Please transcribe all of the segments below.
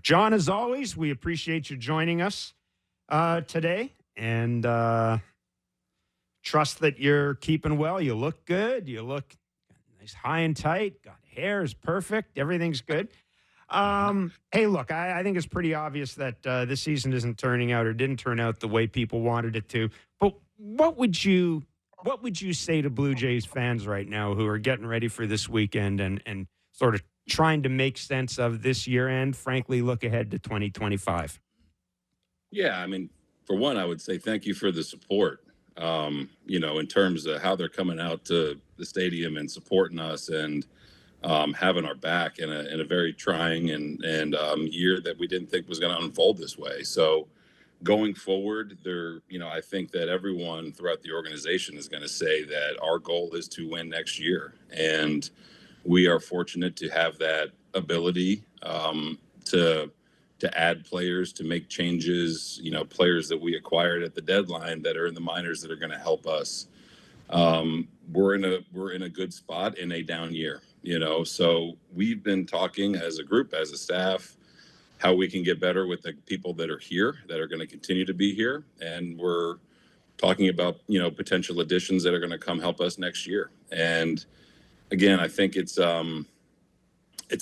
John, as always, we appreciate you joining us today, and trust that you're keeping well. You look good. You look nice, high and tight. Got hair is perfect. Everything's good. Hey, look, I think it's pretty obvious that this season isn't turning out or didn't turn out the way people wanted it to. But what would you say to Blue Jays fans right now who are getting ready for this weekend and sort of trying to make sense of this year and, frankly, look ahead to 2025? Yeah, I mean, for one, I would say thank you for the support. In terms of how they're coming out to the stadium and supporting us and having our back in a very trying and year that we didn't think was going to unfold this way. So going forward, I think that everyone throughout the organization is going to say that our goal is to win next year, and we are fortunate to have that ability to add players, to make changes, players that we acquired at the deadline that are in the minors that are going to help us. We're in a good spot in a down year, so we've been talking as a group, as a staff, how we can get better with the people that are here, that are going to continue to be here. And we're talking about, potential additions that are going to come help us next year. And again, I think it's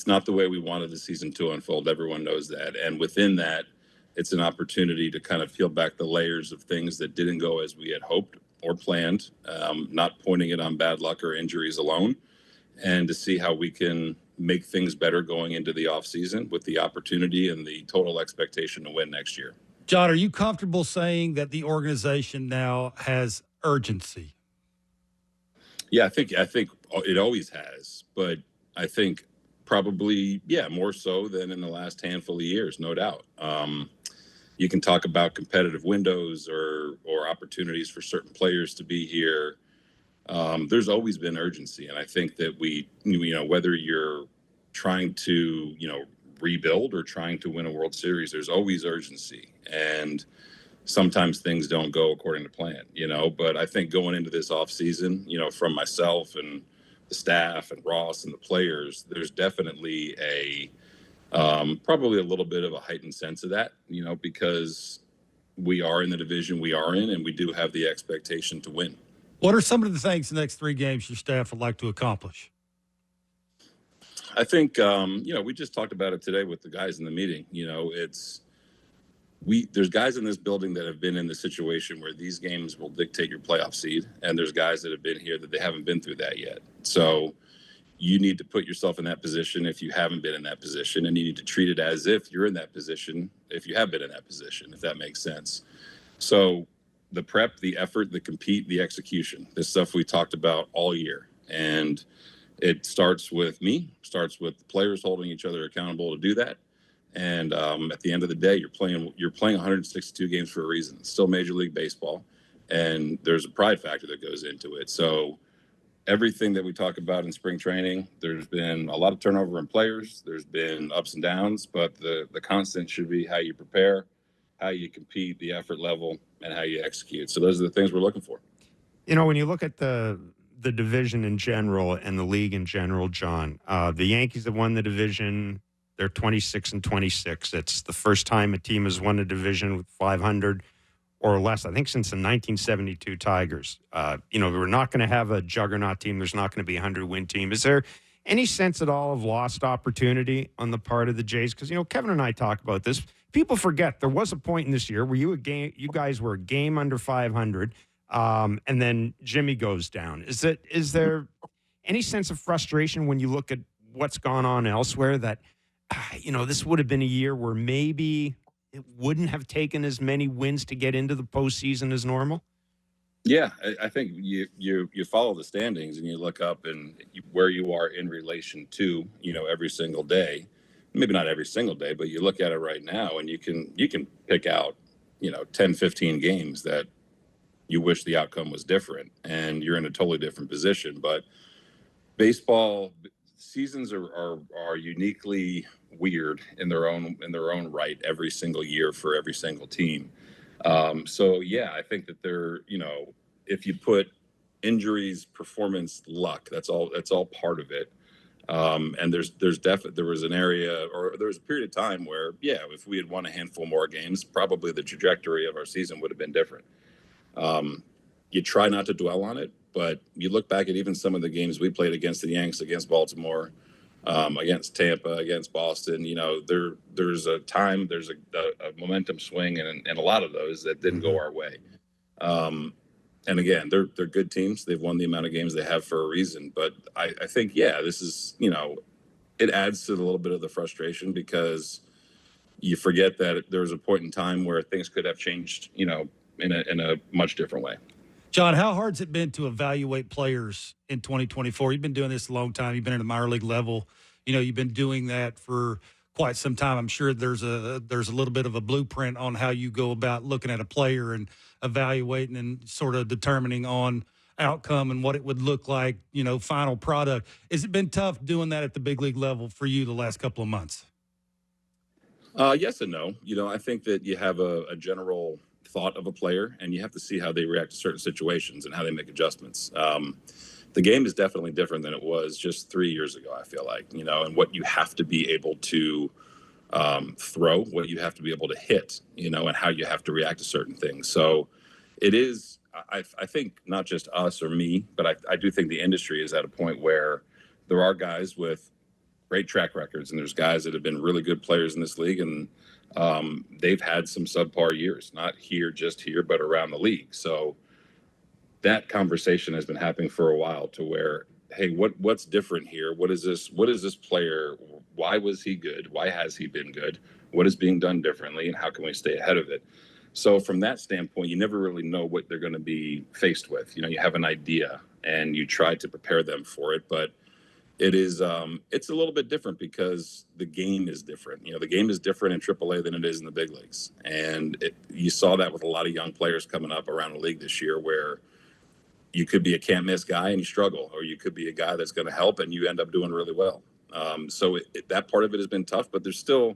not the way we wanted the season to unfold. Everyone knows that. And within that, it's an opportunity to kind of peel back the layers of things that didn't go as we had hoped or planned, not pointing it on bad luck or injuries alone, and to see how we can make things better going into the offseason with the opportunity and the total expectation to win next year. John, are you comfortable saying that the organization now has urgency? Yeah, I think it always has, but I think probably, more so than in the last handful of years, no doubt. You can talk about competitive windows or opportunities for certain players to be here. There's always been urgency, and I think that whether you're trying to, rebuild or trying to win a World Series, there's always urgency, and sometimes things don't go according to plan, but I think going into this off season, from myself and the staff and Ross and the players, there's definitely probably a little bit of a heightened sense of that, because we are in the division we are in, and we do have the expectation to win. What are some of the things the next 3 games your staff would like to accomplish? I think, we just talked about it today with the guys in the meeting. There's guys in this building that have been in the situation where these games will dictate your playoff seed, and there's guys that have been here that they haven't been through that yet. So you need to put yourself in that position if you haven't been in that position, and you need to treat it as if you're in that position if you have been in that position, if that makes sense. So the prep, the effort, the compete, the execution, this stuff we talked about all year. And it starts with the players holding each other accountable to do that. And at the end of the day, you're playing 162 games for a reason. It's still Major League Baseball, and there's a pride factor that goes into it. So everything that we talk about in spring training, there's been a lot of turnover in players. There's been ups and downs, but the constant should be how you prepare, how you compete, the effort level, and how you execute. So those are the things we're looking for. When you look at the division in general and the league in general, John, the Yankees have won the division. They're 26-26. It's the first time a team has won a division with 500 or less, I think, since the 1972 Tigers. We're not going to have a juggernaut team. There's not going to be a 100-win team. Is there any sense at all of lost opportunity on the part of the Jays? Because, Kevin and I talk about this. People forget there was a point in this year where you guys were a game under 500, and then Jimmy goes down. Is there any sense of frustration when you look at what's gone on elsewhere that, this would have been a year where maybe it wouldn't have taken as many wins to get into the postseason as normal? Yeah, I think you follow the standings and you look up and where you are in relation to, every single day. Maybe not every single day, but you look at it right now and you can pick out, 10, 15 games that you wish the outcome was different, and you're in a totally different position. But baseball seasons are uniquely weird in their own right every single year for every single team. So yeah, I think that if you put injuries, performance, luck, that's all part of it. And there was an area, or there was a period of time where, yeah, if we had won a handful more games, probably the trajectory of our season would have been different. You try not to dwell on it, but you look back at even some of the games we played against the Yanks, against Baltimore, against Tampa, against Boston. There's a time, there's a momentum swing, and a lot of those that didn't go our way. And again, they're good teams. They've won the amount of games they have for a reason. But I think, yeah, this is, it adds to a little bit of the frustration because you forget that there was a point in time where things could have changed, in a much different way. John, how hard's it been to evaluate players in 2024? You've been doing this a long time. You've been at the minor league level. You've been doing that for quite some time. I'm sure there's a little bit of a blueprint on how you go about looking at a player and evaluating and sort of determining on outcome and what it would look like, final product. Has it been tough doing that at the big league level for you the last couple of months? Yes and no. I think that you have a general thought of a player, and you have to see how they react to certain situations and how they make adjustments. The game is definitely different than it was just 3 years ago, I feel like, and what you have to be able to throw, what you have to be able to hit, and how you have to react to certain things. So it is, I think, not just us or me, but I do think the industry is at a point where there are guys with great track records, and there's guys that have been really good players in this league, and they've had some subpar years, not just here, but around the league. So that conversation has been happening for a while to where, hey, what's different here? What is this player? Why was he good? Why has he been good? What is being done differently, and how can we stay ahead of it? So from that standpoint, you never really know what they're going to be faced with. You have an idea and you try to prepare them for it, but it's a little bit different because the game is different. The game is different in AAA than it is in the big leagues. And you saw that with a lot of young players coming up around the league this year, where you could be a can't miss guy and you struggle, or you could be a guy that's going to help and you end up doing really well. So that part of it has been tough, but there's still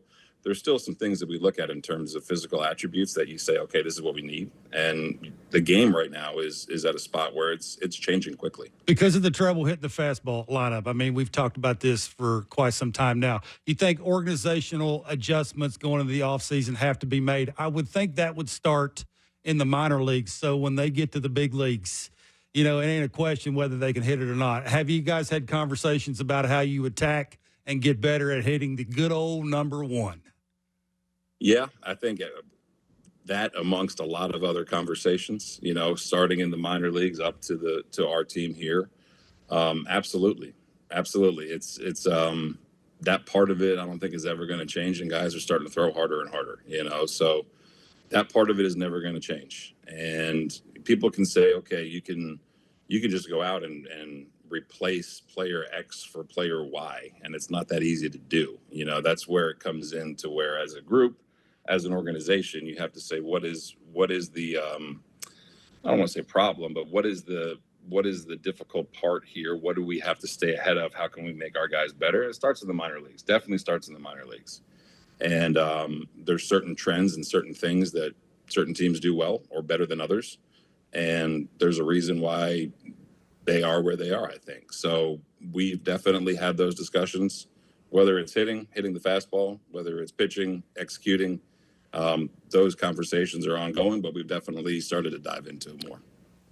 some things that we look at in terms of physical attributes that you say, okay, this is what we need. And the game right now is at a spot where it's changing quickly. Because of the trouble hitting the fastball lineup. I mean, we've talked about this for quite some time now. You think organizational adjustments going into the offseason have to be made? I would think that would start in the minor leagues. So when they get to the big leagues, it ain't a question whether they can hit it or not. Have you guys had conversations about how you attack and get better at hitting the good old number one? Yeah, I think that amongst a lot of other conversations, starting in the minor leagues up to our team here. Absolutely. It's that part of it I don't think is ever going to change, and guys are starting to throw harder and harder, so that part of it is never going to change. And people can say, okay, you can just go out and replace player X for player Y, and it's not that easy to do. That's where it comes into where, as a group, as an organization, you have to say what is the I don't want to say problem, but what is the difficult part here? What do we have to stay ahead of? How can we make our guys better? It starts in the minor leagues. Definitely starts in the minor leagues. And there's certain trends and certain things that certain teams do well or better than others. And there's a reason why they are where they are, I think. So we've definitely had those discussions, whether it's hitting the fastball, whether it's pitching, executing. Those conversations are ongoing, but we've definitely started to dive into it more.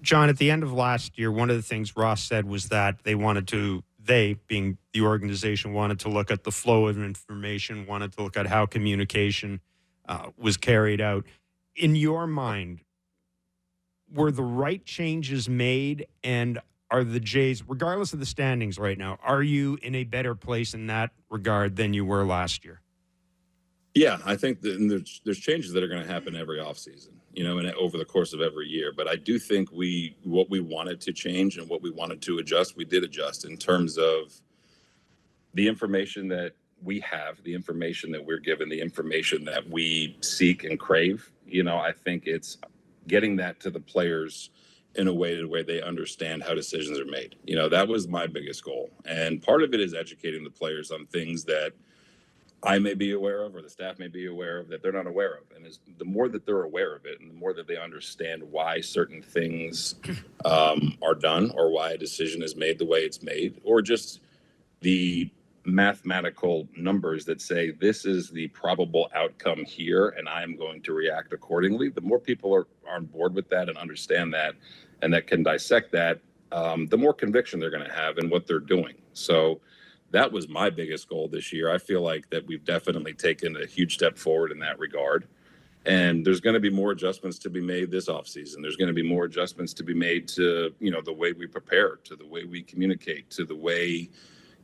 John, at the end of last year, one of the things Ross said was that they, being the organization, wanted to look at the flow of information, wanted to look at how communication was carried out. In your mind, were the right changes made, and are the Jays, regardless of the standings right now, are you in a better place in that regard than you were last year? Yeah, I think that there's changes that are going to happen every offseason, and over the course of every year. But I do think what we wanted to change and what we wanted to adjust, we did adjust in terms of the information that we have, the information that we're given, the information that we seek and crave. I think it's getting that to the players in a way where they understand how decisions are made. That was my biggest goal. And part of it is educating the players on things that I may be aware of, or the staff may be aware of, that they're not aware of. And the more that they're aware of it, and the more that they understand why certain things are done, or why a decision is made the way it's made, or just the mathematical numbers that say this is the probable outcome here and I am going to react accordingly, the more people are on board with that and understand that and that can dissect that, the more conviction they're going to have in what they're doing. So that was my biggest goal this year. I feel like that we've definitely taken a huge step forward in that regard. And there's going to be more adjustments to be made this offseason. There's going to be more adjustments to be made to, the way we prepare, to the way we communicate, to the way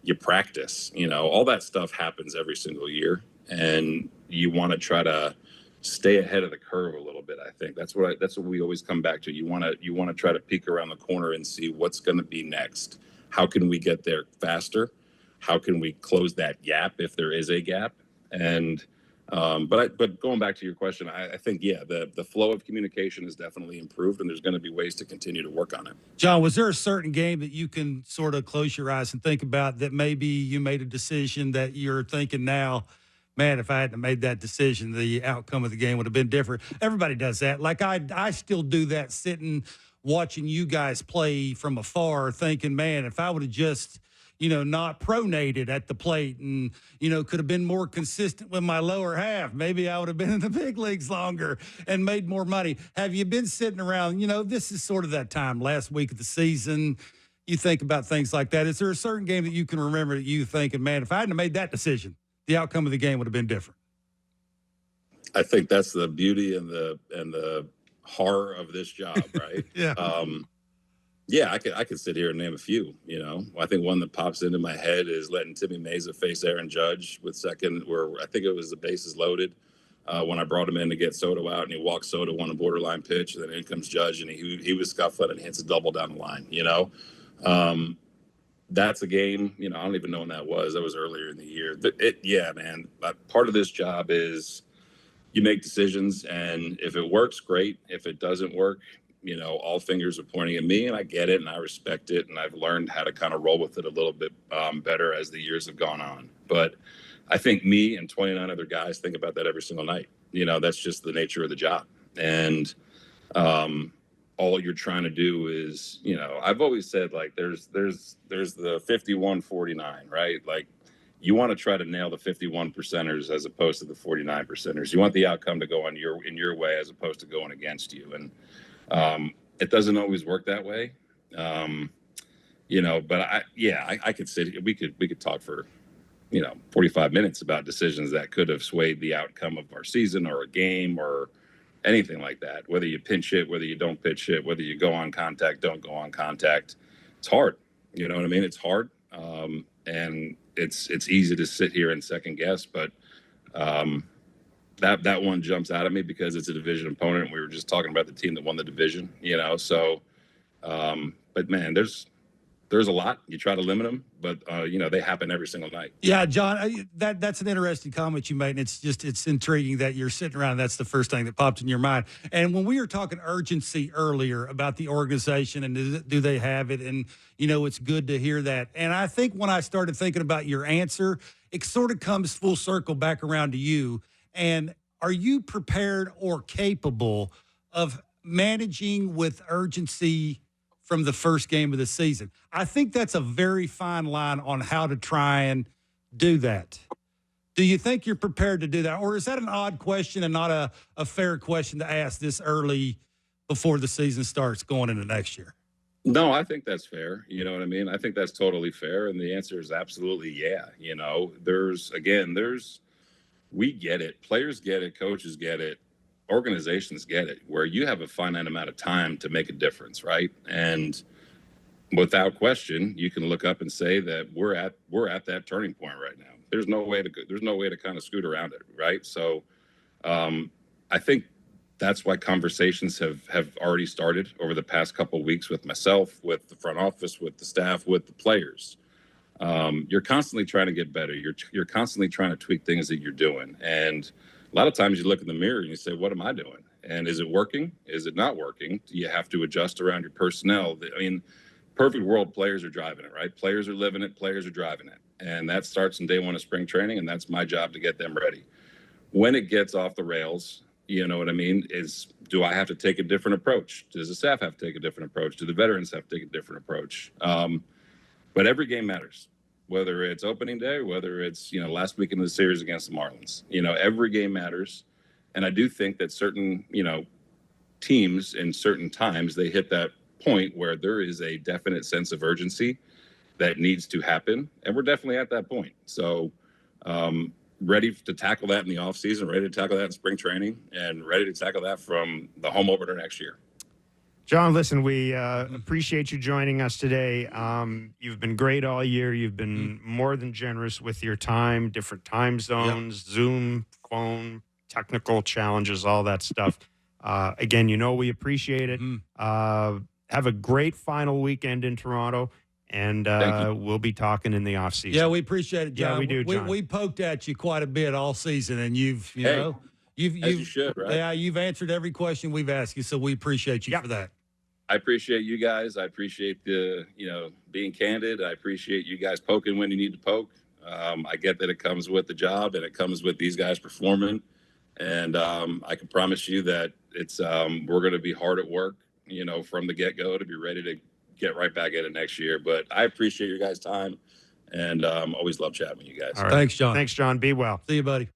you practice. All that stuff happens every single year. And you want to try to stay ahead of the curve a little bit. I think that's what we always come back to. You want to try to peek around the corner and see what's going to be next. How can we get there faster? How can we close that gap if there is a gap? And but going back to your question, I think, the flow of communication has definitely improved, and there's going to be ways to continue to work on it. John, was there a certain game that you can sort of close your eyes and think about that maybe you made a decision that you're thinking now, man, if I hadn't made that decision, the outcome of the game would have been different? Everybody does that. Like I still do that, sitting watching you guys play from afar, thinking, man, if I would have just not pronated at the plate and, could have been more consistent with my lower half, maybe I would have been in the big leagues longer and made more money. Have you been sitting around, this is sort of that time last week of the season, you think about things like that. Is there a certain game that you can remember that you thinking, man, if I hadn't made that decision, the outcome of the game would have been different? I think that's the beauty and the horror of this job, right? Yeah. Yeah, I could sit here and name a few. I think one that pops into my head is letting Timmy Mesa face Aaron Judge with second, where I think it was the bases loaded when I brought him in to get Soto out, and he walks Soto on a borderline pitch, and then in comes Judge, and he was scuffling and hits a double down the line. That's a game. I don't even know when that was. That was earlier in the year. Man. Part of this job is you make decisions, and if it works, great. If it doesn't work, all fingers are pointing at me, and I get it and I respect it. And I've learned how to kind of roll with it a little bit better as the years have gone on. But I think me and 29 other guys think about that every single night. That's just the nature of the job. And all you're trying to do is, I've always said, like, there's the 51-49, right? Like, you want to try to nail the 51 percenters as opposed to the 49 percenters. You want the outcome to go in your way as opposed to going against you. And it doesn't always work that way. But I could sit here, we could talk for, 45 minutes about decisions that could have swayed the outcome of our season or a game or anything like that. Whether you pinch hit, whether you don't pitch hit, whether you go on contact, don't go on contact. It's hard. You know what I mean? It's hard. And it's easy to sit here and second guess, but, that one jumps out at me because it's a division opponent, and we were just talking about the team that won the division, so, but man, there's a lot. You try to limit them, but, they happen every single night. Yeah, John, that's an interesting comment you made, and it's intriguing that you're sitting around and that's the first thing that popped in your mind. And when we were talking urgency earlier about the organization and do they have it, and, it's good to hear that. And I think when I started thinking about your answer, it sort of comes full circle back around to you. And are you prepared or capable of managing with urgency from the first game of the season? I think that's a very fine line on how to try and do that. Do you think you're prepared to do that? Or is that an odd question and not a fair question to ask this early before the season starts going into next year? No, I think that's fair. You know what I mean? I think that's totally fair. And the answer is absolutely yeah. We get it. Players get it. Coaches get it. Organizations get it, where you have a finite amount of time to make a difference, right? And without question, you can look up and say that we're at that turning point right now. There's no way to kind of scoot around it, right? So I think that's why conversations have already started over the past couple of weeks with myself, with the front office, with the staff, with the players. You're constantly trying to get better. You're constantly trying to tweak things that you're doing. And a lot of times you look in the mirror and you say, what am I doing? And is it working? Is it not working? Do you have to adjust around your personnel? I mean, perfect world, players are driving it, right? Players are living it. Players are driving it. And that starts in day one of spring training. And that's my job to get them ready. When it gets off the rails, you know what I mean? Do I have to take a different approach? Does the staff have to take a different approach? Do the veterans have to take a different approach? But every game matters. whether it's opening day, whether it's, last week in the series against the Marlins. Every game matters. And I do think that certain, teams in certain times, they hit that point where there is a definite sense of urgency that needs to happen. And we're definitely at that point. So ready to tackle that in the offseason, ready to tackle that in spring training, and ready to tackle that from the home opener next year. John, listen, we appreciate you joining us today. You've been great all year. You've been more than generous with your time, different time zones, Zoom, phone, technical challenges, all that stuff. Again, we appreciate it. Have a great final weekend in Toronto, and we'll be talking in the offseason. Yeah, we appreciate it, John. Yeah, we do, John. We poked at you quite a bit all season, and you've as you should, right? Yeah, you've answered every question we've asked you, so we appreciate you for that. I appreciate you guys. I appreciate the, being candid. I appreciate you guys poking when you need to poke. I get that it comes with the job and it comes with these guys performing. And I can promise you that it's we're going to be hard at work, from the get-go to be ready to get right back at it next year. But I appreciate your guys' time, and always love chatting with you guys. All right. Thanks, John. Thanks, John. Be well. See you, buddy.